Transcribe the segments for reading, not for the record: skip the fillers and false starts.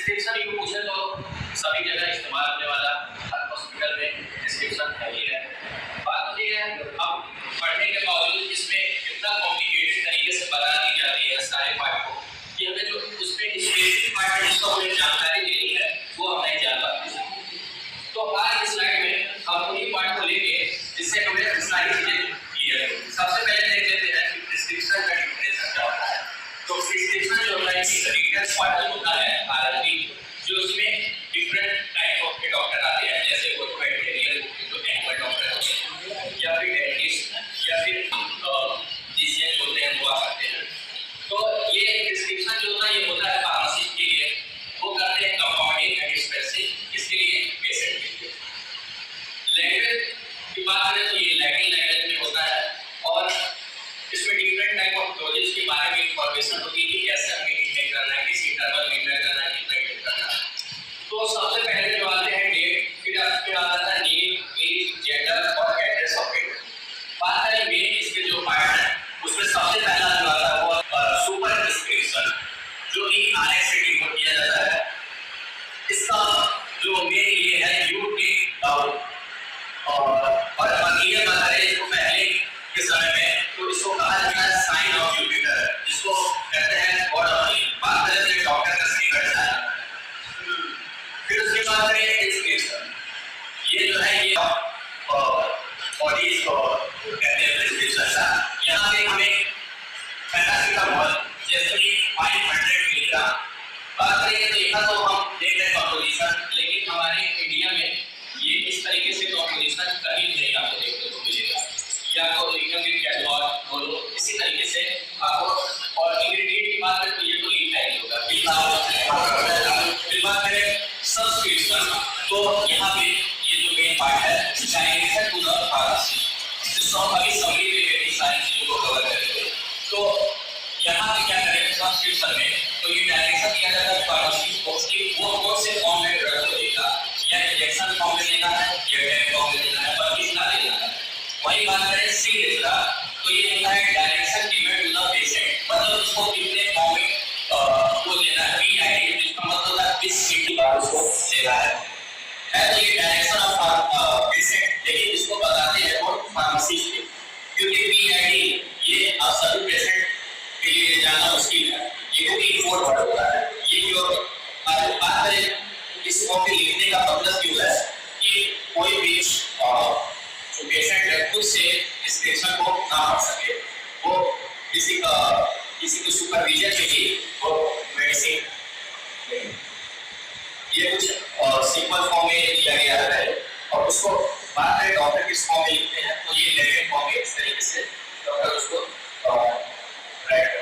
Description you पूछे तो सभी जगह इस्तेमाल होने वाला हर हॉस्पिटल में डिस्क्रिप्शन है ही है। बात होती है अब पढ़ने के बावजूद इसमें इतना कॉम्प्लिकेटेड तरीके से बता दी जाती है सारे पार्ट को कि हमें जो उसमें स्पेसिफिक पार्ट है जिसको हमें जानकारी देनी है वो हम नहीं जान पाते। तो आज इस स्लाइड में हम उन्हीं पार्ट को लेके जिससे हमें सारी चीजें क्लियर हो। सबसे पहले देख लेते हैं कि प्रिस्क्रिप्शन का डिफिनेशन क्या होता है। तो प्रिस्क्रिप्शन जो होता है कि रीडर पार्ट होता है आरएमपी जो उसमें डिफरेंट टाइप ऑफ के डॉक्टर आते हैं, जैसे वेटरिनरी जो एनिमल डॉक्टर होते हैं या फिर डेंटिस्ट या फिर फिजिशियन होते हैं वो आते हैं। तो ये प्रिस्क्रिप्शन जो होता है ये होता है फार्मासिस्ट के लिए, वो करते हैं कंपाउंडिंग एंड डिस्पेंसिंग, इसके लिए पेशेंट के लिए। लैंग्वेज की बात करें तो ये लैटिन लैंग्वेज में होता है और इसमें डिफरेंट टाइप ऑफ डोजेस के बारे में इंफॉर्मेशन होती है कि कैसे हमें इंटेक करना है, किस इंटरवल में इंटेक करना है, कितना इंटेक करना है। तो सबसे पहले जो आते हैं डेट, फिर उसके बाद आता है नेम, एज, जेंडर और एड्रेस ऑफ पेशेंट। बात करें मेन इसके जो पार्ट है उसमें सबसे पहला जो आता है वो सुपर प्रिस्क्रिप्शन जो कि आरएक्स से डिनोट किया जाता है। इसका जो मेन ये है यू टेक डाउन और ये बात करें इसको पहले के समय में तो इसको कहा जाता है साइन ऑफ जुपिटर, जिसको कहते हैं गॉड ऑफ हीलिंग। बात करें तो डॉक्टर का सही करता है। फिर उसके बाद करें प्रिस्क्रिप्शन, ये जो है ये बॉडीज को कहते हैं प्रिस्क्रिप्शन। यहाँ पे हमें पैरासिटामोल जैसे कि 500 मिलीग्राम बात करें तो यहाँ तो हम देख रहे हैं कंपोजिशन, लेकिन हमारे इंडिया में ये इस तरीके से कंपोजिशन कहीं नहीं आपको देखने को मिलेगा, या तो लिखोगे कैटलॉग बोलो इसी तरीके से आपको। और इंग्रेडिएंट की बात करें तो ये तो लिखा ही होगा। फिर बात करें सब्सक्रिप्शन, तो यहाँ पे ये जो मेन पार्ट है डायरेक्शन टू द फार्मेसी, जिसको हम अभी समरी में सारी चीजों को कवर करेंगे। तो यहाँ पे क्या करें सब्सक्रिप्शन में तो ये डायरेक्शन दिया जाता है फार्मेसी को कि वो कौन से फॉर्म में ड्रग को देगा, या इंजेक्शन फॉर्म में देना है या टैब फॉर्म में देना है, पर कितना देना है। वही बात करें सिग्नेचर, तो ये होता है direction given to the patient, मतलब उसको कितने फॉर्म में वो देना है, पीआईडी जिसका मतलब है किस सीटी बार उसको देना है। तो ये डायरेक्शन ऑफ पेशेंट, लेकिन इसको बताते हैं वो फार्मेसिस्ट के, क्योंकि पीआईडी ये आप सभी पेशेंट के लिए जाना मुश्किल है, ये क्योंकि इम्पोर्ट वर्ड होता है। ये जो बात करें इस कॉपी लिखने का मतलब क्यों है कि कोई भी जो पेशेंट है खुद से डिस्क्रिप्शन को ना पढ़ सके, वो किसी के सुपरविजन में ही वो मेडिसिन ये कुछ सिंपल फॉर्म में दिया गया है और उसको बात करें डॉक्टर किस फॉर्म में लिखते हैं तो ये लेटर फॉर्म में इस तरीके से डॉक्टर उसको राइट करते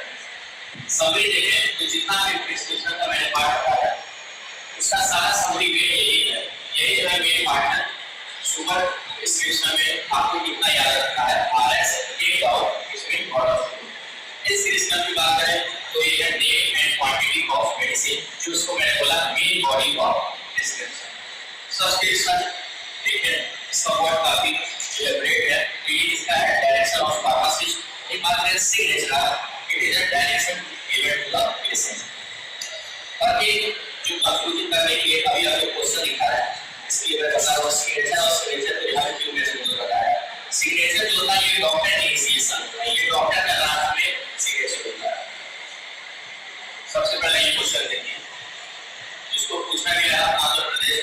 हैं। समरी देखें तो जितना भी प्रिस्क्रिप्शन का मैंने पार्ट बताया उसका सारा समरी में यही है, यही जो है मेन पार्ट है। सुपर प्रिस्क्रिप्शन में आपको कितना याद रखना है, आरएक्स टेक डाउन इसमें गॉड ऑफ हीलिंग। इस प्रिस्क्रिप्शन की बात करें तो ये है name and quantity of medicine, जो उसको मैंने बोला main body of prescription. Subscription देखें इसका वर्ड काफी एलेबोरेट है, तो ये इसका है डायरेक्शन ऑफ फार्मासिस्ट। एक बात करें signature, it is a direction given to the patient. और ये जो कंक्लूजन करने के लिए अभी आपको क्वेश्चन लिखा है इसलिए मैं बता रहा हूं सिग्नेचर और सिग्नेचर के यहाँ क्यों मैंने बताया। सिग्नेचर जो होता है ये डॉक्टर इनिशिएशन होता है, ये डॉक्टर का नाम में सिग्नेचर होता है। सबसे पहले ये क्वेश्चन देखिए जिसको पूछा गया आंध्र प्रदेश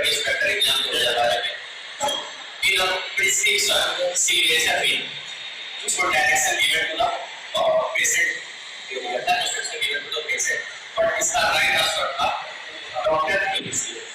इंस्पेक्टर एग्जाम 2012 में कि द प्रिस्क्रिप्शन सिग्नेचर मीन उसको direction given to the patient ये होता है, direction given to the patient, but इसका राइट आंसर था डॉक्टर इनिशिएशन।